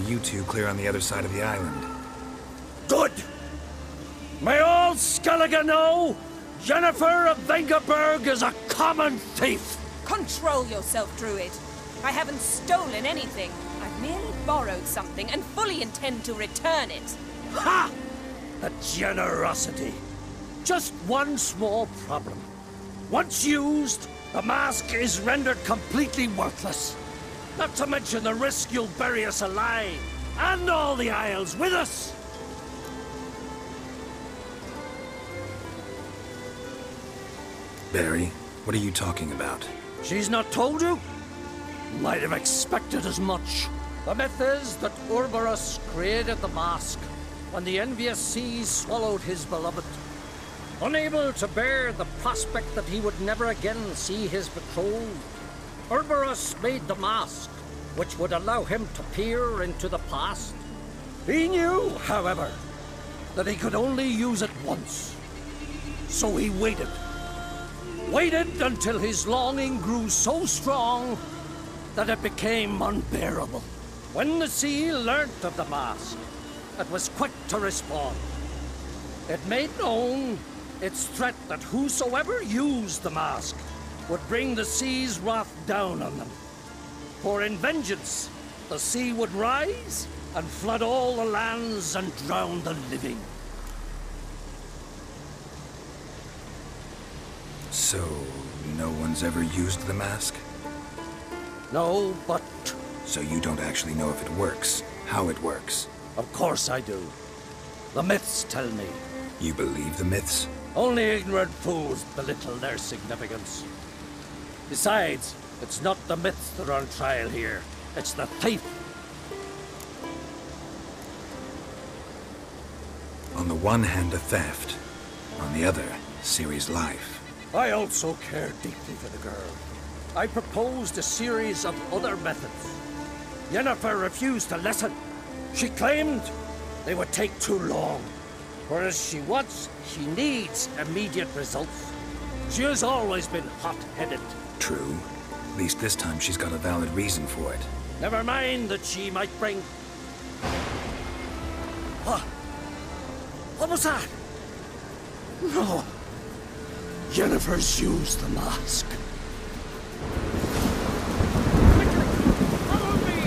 you two clear on the other side of the island. Good! May all Skellige know Jennifer of Vengerberg is a common thief! Control yourself, Druid. I haven't stolen anything. I've merely borrowed something and fully intend to return it. Ha! The generosity. Just one small problem. Once used, the mask is rendered completely worthless. Not to mention the risk you'll bury us alive, and all the Isles with us! Barry, what are you talking about? She's not told you? Might have expected as much. The myth is that Urberus created the mask when the envious seas swallowed his beloved. Unable to bear the prospect that he would never again see his betrothed, Urberus made the mask, which would allow him to peer into the past. He knew, however, that he could only use it once. So he waited. Waited until his longing grew so strong that it became unbearable. When the sea learnt of the mask, it was quick to respond. It made known its threat that whosoever used the mask would bring the sea's wrath down on them. For in vengeance, the sea would rise and flood all the lands and drown the living. So, no one's ever used the mask? No, but... So you don't actually know if it works, how it works? Of course I do. The myths tell me. You believe the myths? Only ignorant fools belittle their significance. Besides, it's not the myths that are on trial here. It's the thief. On the one hand, a theft. On the other, Ciri's life. I also care deeply for the girl. I proposed a series of other methods. Yennefer refused to listen. She claimed they would take too long. Whereas she needs immediate results. She has always been hot-headed. True. At least this time she's got a valid reason for it. Never mind that she might bring... What was that? No. Yennefer's used the mask. Quickly! Follow me!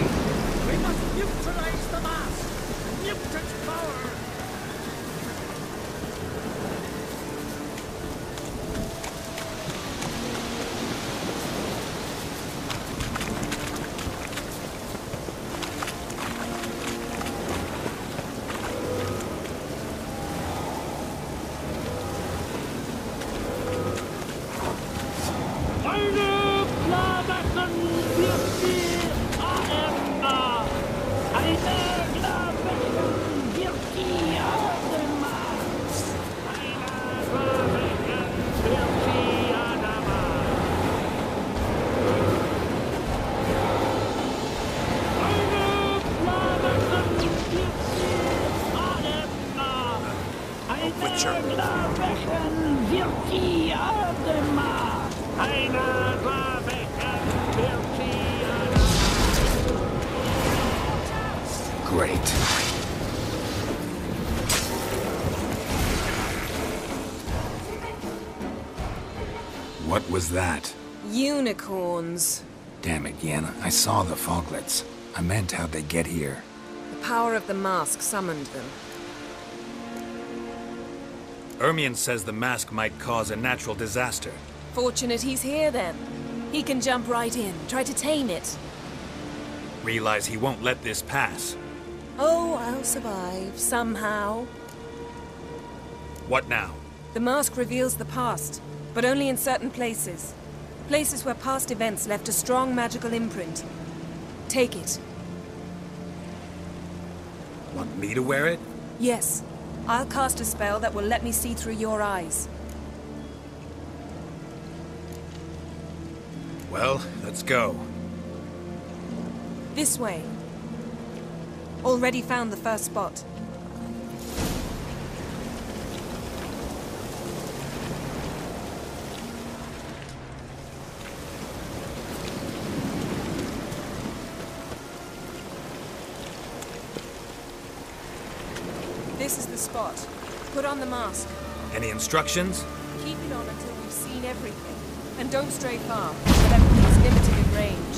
We must neutralize the mask! Mute its power! Great. What was that? Unicorns. Damn it, Yen. I saw the foglets. I meant how'd they get here. The power of the mask summoned them. Ermion says the mask might cause a natural disaster. Fortunate he's here then. He can jump right in, try to tame it. Realize he won't let this pass. Oh, I'll survive, somehow. What now? The mask reveals the past, but only in certain places. Places where past events left a strong magical imprint. Take it. Want me to wear it? Yes. I'll cast a spell that will let me see through your eyes. Well, let's go. This way. Already found the first spot. This is the spot. Put on the mask. Any instructions? Keep it on until we've seen everything. And don't stray far, but everything's limited in range.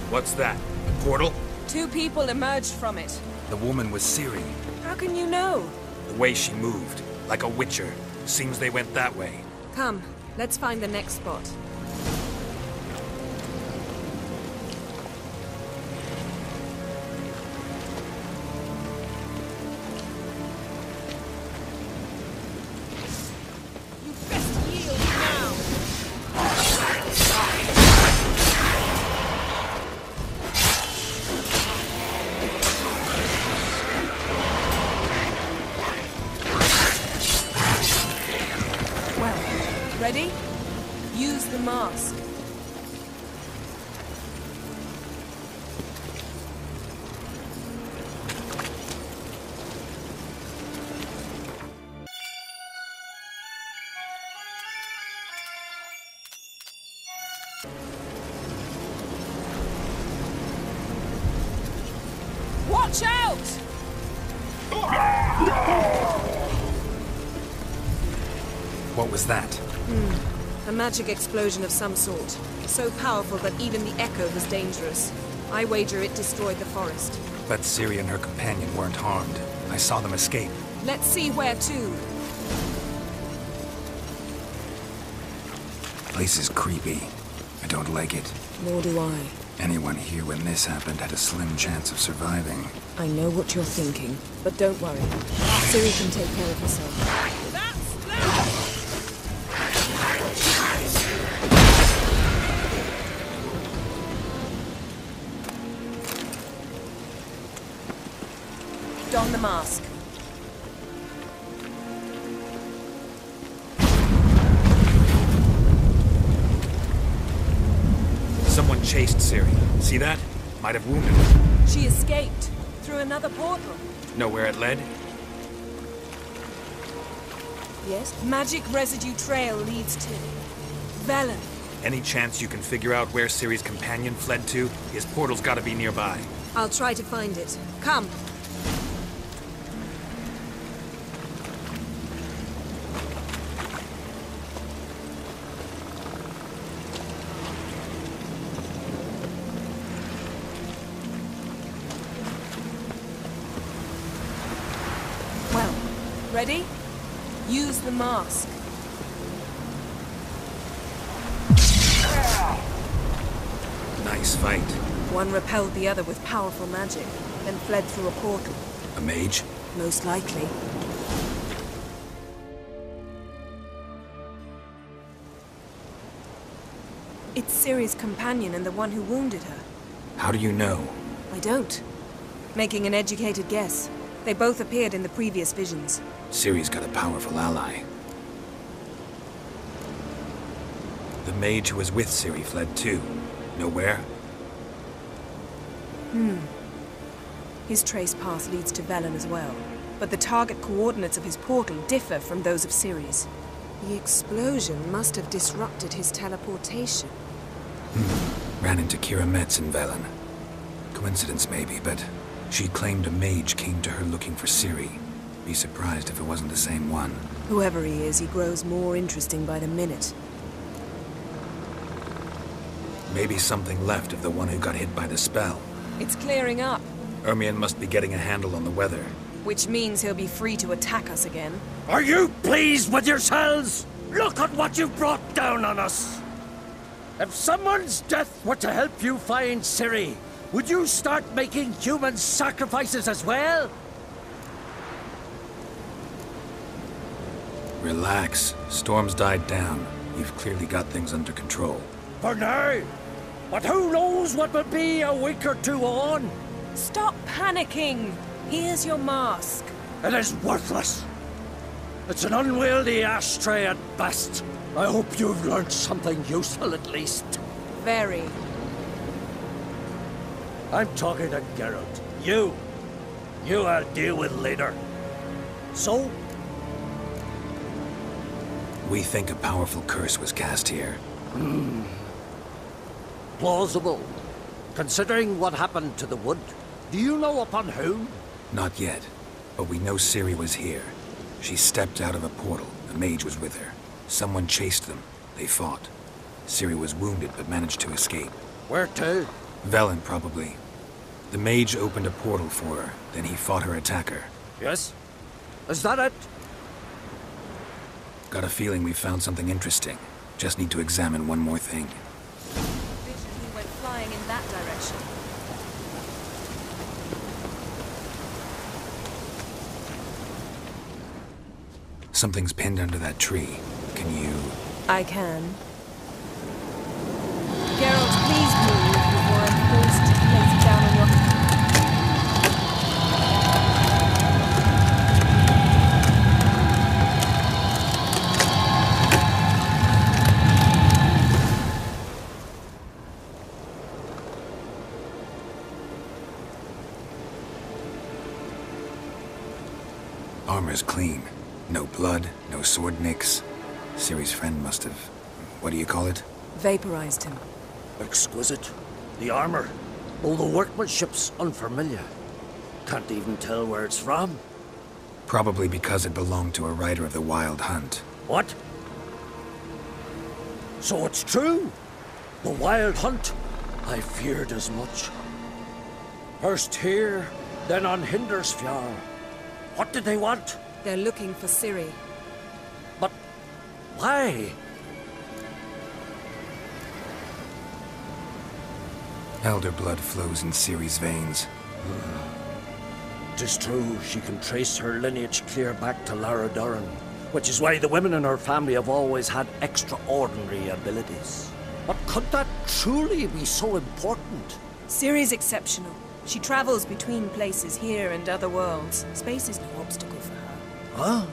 What's that? A portal? 2 people emerged from it. The woman was Ciri. How can you know? The way she moved, like a witcher. Seems they went that way. Come, let's find the next spot. You best yield now! Well, ready? Use the mask. Watch out! What was that? A magic explosion of some sort. So powerful that even the echo was dangerous. I wager it destroyed the forest. But Ciri and her companion weren't harmed. I saw them escape. Let's see where to. Place is creepy. I don't like it. Nor do I. Anyone here when this happened had a slim chance of surviving. I know what you're thinking, but don't worry. Ciri can take care of herself. That's that! Don the mask. Someone chased Ciri. See that? Might have wounded her. She escaped through another portal. Know where it led? Yes? Magic residue trail leads to Velen. Any chance you can figure out where Ciri's companion fled to? His portal's gotta be nearby. I'll try to find it. Come. Well, ready? Use the mask. Nice fight. One repelled the other with powerful magic, then fled through a portal. A mage? Most likely. It's Ciri's companion and the one who wounded her. How do you know? I don't. Making an educated guess. They both appeared in the previous visions. Ciri's got a powerful ally. The mage who was with Ciri fled too. Know where? His trace path leads to Velen as well. But the target coordinates of his portal differ from those of Ciri's. The explosion must have disrupted his teleportation. Ran into Kira Metz in Velen. Coincidence maybe, but she claimed a mage came to her looking for Ciri. Be surprised if it wasn't the same one. Whoever he is, he grows more interesting by the minute. Maybe something left of the one who got hit by the spell. It's clearing up, Ermion must be getting a handle on the weather. which means he'll be free to attack us again. Are you pleased with yourselves? Look at what you've brought down on us. If someone's death were to help you find Ciri, would you start making human sacrifices as well? Relax. Storm's died down. You've clearly got things under control. For now. But who knows what will be a week or two on? Stop panicking! Here's your mask. It is worthless. It's an unwieldy ashtray at best. I hope you've learned something useful at least. Very. I'm talking to Geralt. You I'll deal with later. So, We think a powerful curse was cast here. plausible. Considering what happened to the wood. Do you know upon whom? Not yet, but we know Ciri was here. She stepped out of a portal. A mage was with her. Someone chased them. They fought. Ciri was wounded but managed to escape. Where to? Velen, probably. The mage opened a portal for her, then he fought her attacker. Yes? Is that it? Got a feeling we found something interesting. Just need to examine one more thing. Vision he went flying in that direction. Something's pinned under that tree. Can you... I can. Geralt, please move before I'm forced to place it down on your... Armor's clean. No blood, no sword nicks. Ciri's friend must have... what do you call it? Vaporized him. Exquisite. The armor. Oh, the workmanship's unfamiliar. Can't even tell where it's from. Probably because it belonged to a rider of the Wild Hunt. What? So it's true? The Wild Hunt? I feared as much. First here, then on Hindersfjall. What did they want? They're looking for Ciri. But why? Elder blood flows in Ciri's veins. 'Tis true, she can trace her lineage clear back to Lara Duran, which is why the women in her family have always had extraordinary abilities. But could that truly be so important? Ciri's exceptional. She travels between places here and other worlds. Space is no obstacle for her. Huh?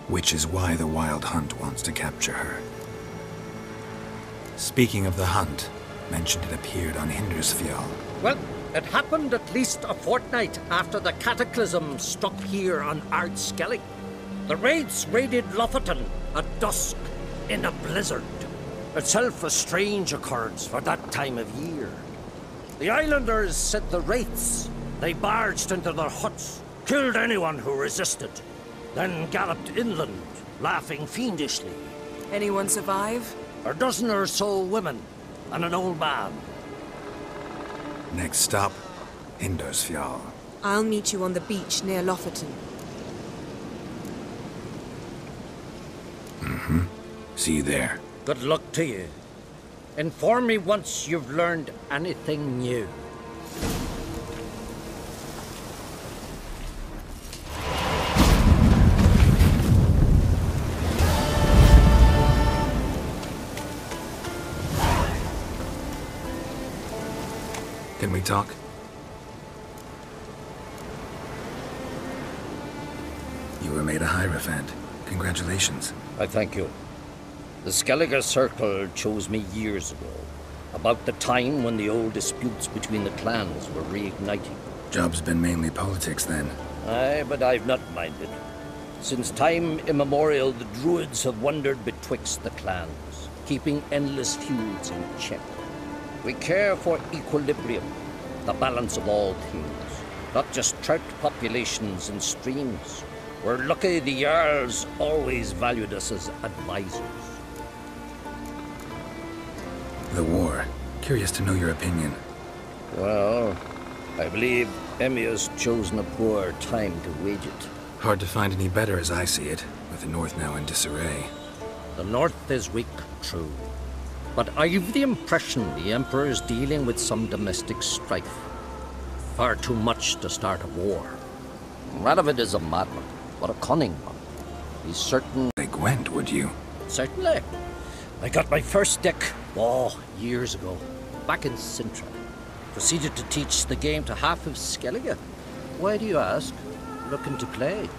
Which is why the Wild Hunt wants to capture her. Speaking of the hunt, mentioned it appeared on Hindersfjall. Well, it happened at least a fortnight after the cataclysm struck here on Ardskellig. The raids raided Lofoten at dusk in a blizzard. Itself a strange occurrence for that time of year. The islanders said the wraiths. They barged into their huts, killed anyone who resisted, then galloped inland, laughing fiendishly. Anyone survive? A dozen or so women and an old man. Next stop, Hindersfjall. I'll meet you on the beach near Lofoten. See you there. Good luck to you. Inform me once you've learned anything new. Can we talk? You were made a Hierophant. Congratulations. I thank you. The Skellige Circle chose me years ago, about the time when the old disputes between the clans were reigniting. Job's been mainly politics then. Aye, but I've not minded. Since time immemorial, the Druids have wandered betwixt the clans, keeping endless feuds in check. We care for equilibrium, the balance of all things, not just trout populations and streams. We're lucky the Jarls always valued us as advisors. The war. Curious to know your opinion. Well, I believe Emmir's chosen a poor time to wage it. Hard to find any better as I see it, with the North now in disarray. The North is weak, true. But I've the impression the Emperor is dealing with some domestic strife. Far too much to start a war. Radovid is a madman, but a cunning one. He's certain... They Gwent, would you? Certainly. I got my first deck, years ago, back in Sintra. Proceeded to teach the game to half of Skellige. Why do you ask? Looking to play?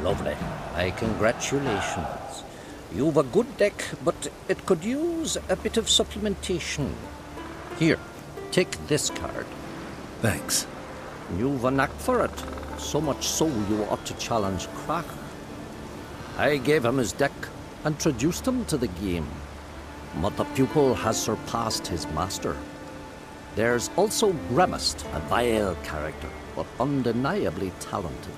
Lovely. My congratulations. You've a good deck, but it could use a bit of supplementation. Here, take this card. Thanks. You've a knack for it. So much so you ought to challenge Crack. I gave him his deck, introduced him to the game. But the pupil has surpassed his master. There's also Grimaced, a vile character, but undeniably talented.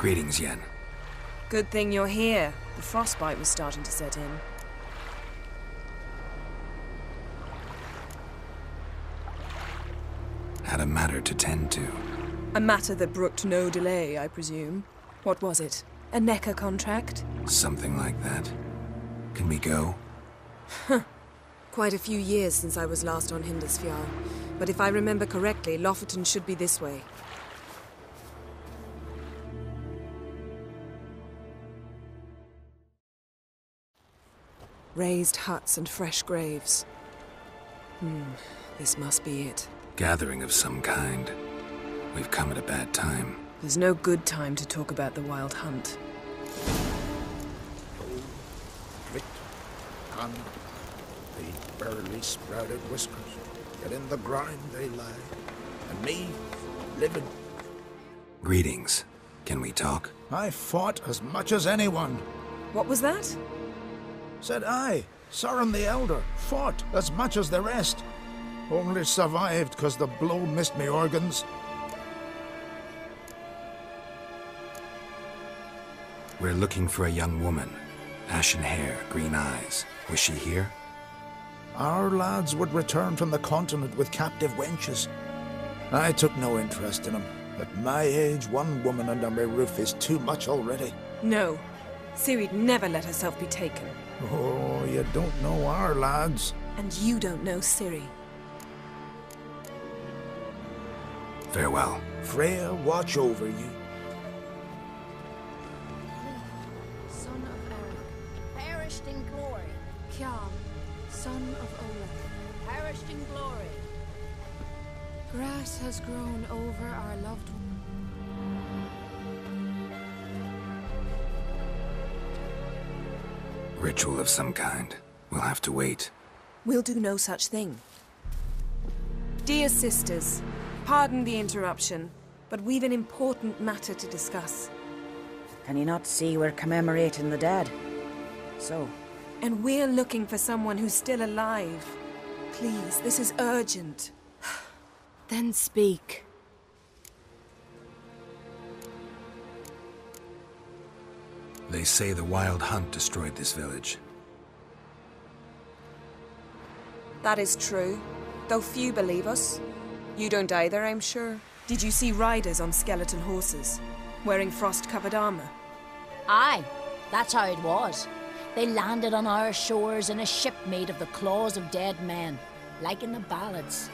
Greetings, Yen. Good thing you're here. The frostbite was starting to set in. Had a matter to tend to. A matter that brooked no delay, I presume. What was it? A NECA contract? Something like that. Can we go? Quite a few years since I was last on Hindusfjall. But if I remember correctly, Lofoten should be this way. Raised huts and fresh graves. This must be it. Gathering of some kind. We've come at a bad time. There's no good time to talk about the Wild Hunt. Grit, hand, the barely sprouted whiskers, yet in the grind they lie, and me, living. Greetings. Can we talk? I fought as much as anyone. What was that? Said I, Soren the Elder, fought as much as the rest. Only survived 'cause the blow missed me organs. We're looking for a young woman. Ashen hair, green eyes. Was she here? Our lads would return from the continent with captive wenches. I took no interest in them. At my age, one woman under my roof is too much already. No. Ciri'd never let herself be taken. Oh, you don't know our lads. And you don't know Ciri. Farewell. Freya, watch over you. Son of Eric, perished in glory. Kjal, son of Olaf, perished in glory. Grass has grown over our loved one. Ritual of some kind. We'll have to wait. We'll do no such thing. Dear sisters, pardon the interruption, but we've an important matter to discuss. Can you not see we're commemorating the dead? So? And we're looking for someone who's still alive. Please, this is urgent. Then speak. They say the Wild Hunt destroyed this village. That is true, though few believe us. You don't either, I'm sure. Did you see riders on skeleton horses, wearing frost-covered armor? Aye, that's how it was. They landed on our shores in a ship made of the claws of dead men, like in the ballads.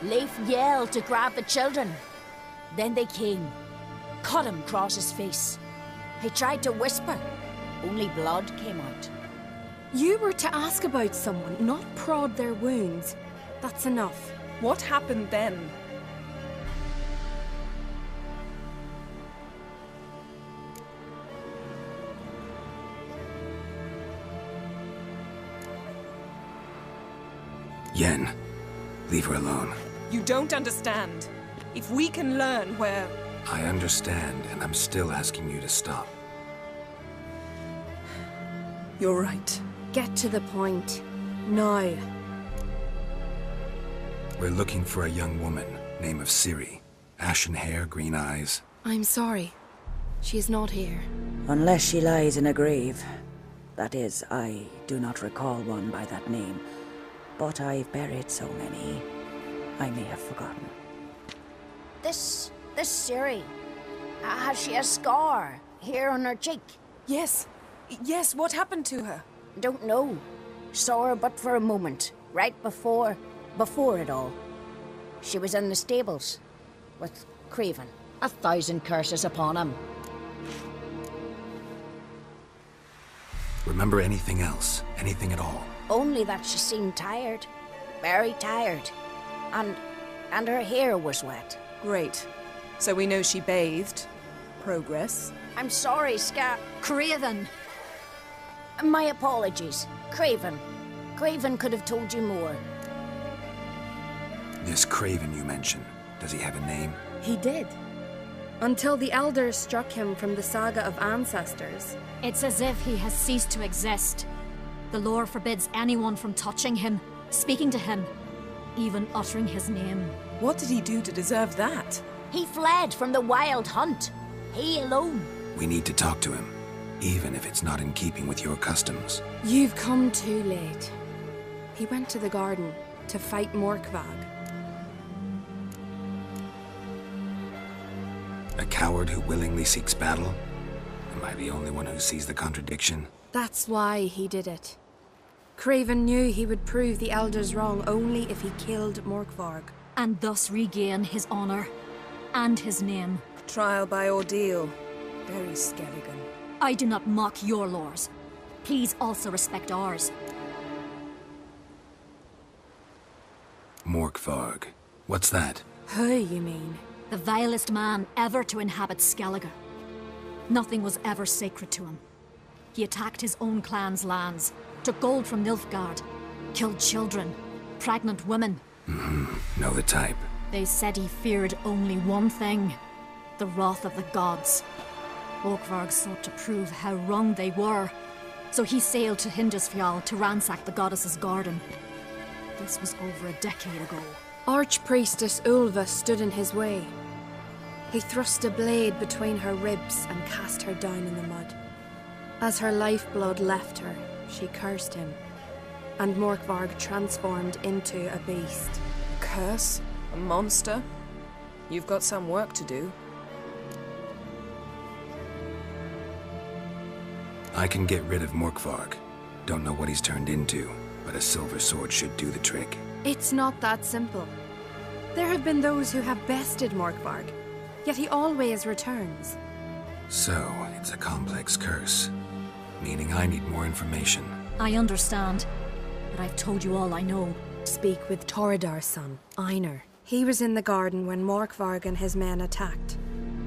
Leif yelled to grab the children. Then they came, cut him across his face. He tried to whisper, only blood came out. You were to ask about someone, not prod their wounds. That's enough. What happened then? Yen, leave her alone. You don't understand. If we can learn where... I understand, and I'm still asking you to stop. You're right. Get to the point. Now. We're looking for a young woman, name of Ciri. Ashen hair, green eyes. I'm sorry. She is not here. Unless she lies in a grave. That is, I do not recall one by that name. But I've buried so many, I may have forgotten. This Ciri, has she a scar here on her cheek? Yes. Yes, what happened to her? Don't know. Saw her but for a moment, right before it all. She was in the stables with Craven. 1,000 curses upon him. Remember anything else? Anything at all? Only that she seemed tired. Very tired. And her hair was wet. Great. So we know she bathed. Progress. I'm sorry, Craven! My apologies. Craven. Craven could have told you more. This Craven you mentioned, does he have a name? He did. Until the elders struck him from the saga of ancestors. It's as if he has ceased to exist. The lore forbids anyone from touching him, speaking to him, even uttering his name. What did he do to deserve that? He fled from the Wild Hunt. He alone. We need to talk to him, even if it's not in keeping with your customs. You've come too late. He went to the garden to fight Morkvag. A coward who willingly seeks battle? Am I the only one who sees the contradiction? That's why he did it. Craven knew he would prove the elders wrong only if he killed Morkvarg. And thus regain his honor and his name. Trial by ordeal. Very Skelligan. I do not mock your laws. Please also respect ours. Morkvarg. What's that? Who, you mean? The vilest man ever to inhabit Skellige. Nothing was ever sacred to him. He attacked his own clan's lands, took gold from Nilfgaard, killed children, pregnant women. Know the type. They said he feared only one thing, the wrath of the gods. Morkvarg sought to prove how wrong they were, so he sailed to Hindisfjall to ransack the goddess's garden. This was over a decade ago. Archpriestess Ulva stood in his way. He thrust a blade between her ribs and cast her down in the mud. As her lifeblood left her, she cursed him, and Morkvarg transformed into a beast. Curse? A monster? You've got some work to do. I can get rid of Morkvarg. Don't know what he's turned into, but a silver sword should do the trick. It's not that simple. There have been those who have bested Morkvarg, yet he always returns. So, it's a complex curse, meaning I need more information. I understand, but I've told you all I know. Speak with Torridar's son, Einar. He was in the garden when Morkvarg and his men attacked.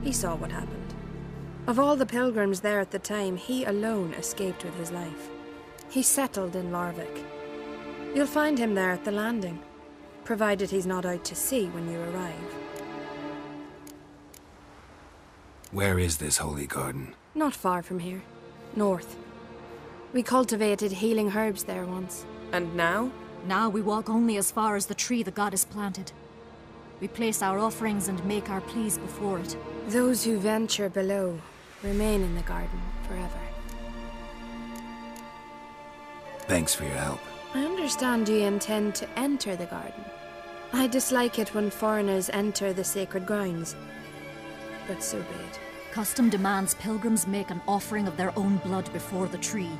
He saw what happened. Of all the pilgrims there at the time, he alone escaped with his life. He settled in Larvik. You'll find him there at the landing, provided he's not out to sea when you arrive. Where is this holy garden? Not far from here. North. We cultivated healing herbs there once. And now? Now we walk only as far as the tree the goddess planted. We place our offerings and make our pleas before it. Those who venture below remain in the garden forever. Thanks for your help. I understand you intend to enter the garden. I dislike it when foreigners enter the sacred grounds, but so be it. Custom demands pilgrims make an offering of their own blood before the tree.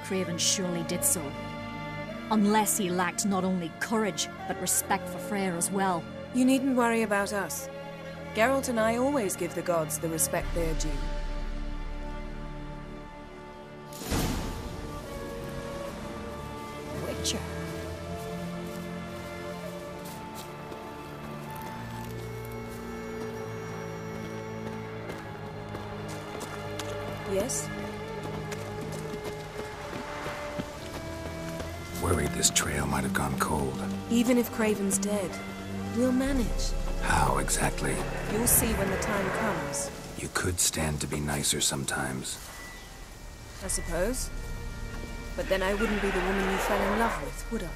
Craven surely did so. Unless he lacked not only courage, but respect for Freyr as well. You needn't worry about us. Geralt and I always give the gods the respect they are due. Witcher. Yes? Worried this trail might have gone cold. Even if Craven's dead, we'll manage. How exactly? You'll see when the time comes. You could stand to be nicer sometimes. I suppose. But then I wouldn't be the woman you fell in love with, would I?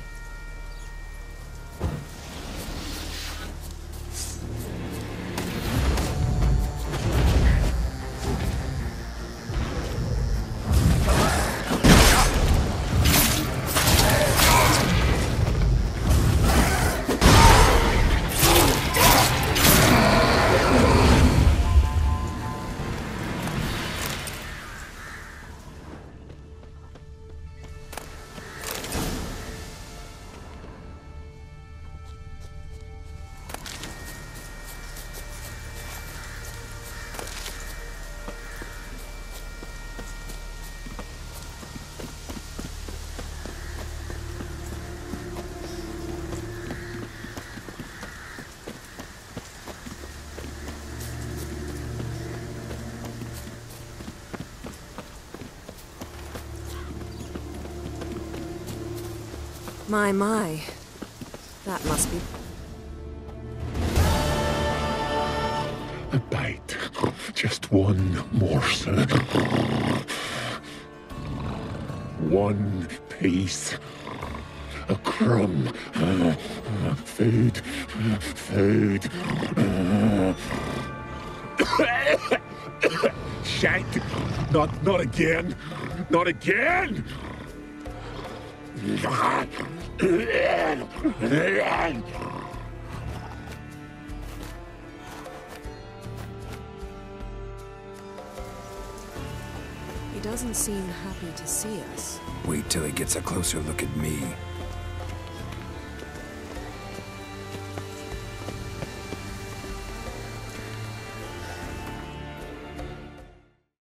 My. That must be... A bite. Just one morsel. One piece. A crumb. Food. Shank! Not again! Not again! He doesn't seem happy to see us. Wait till he gets a closer look at me.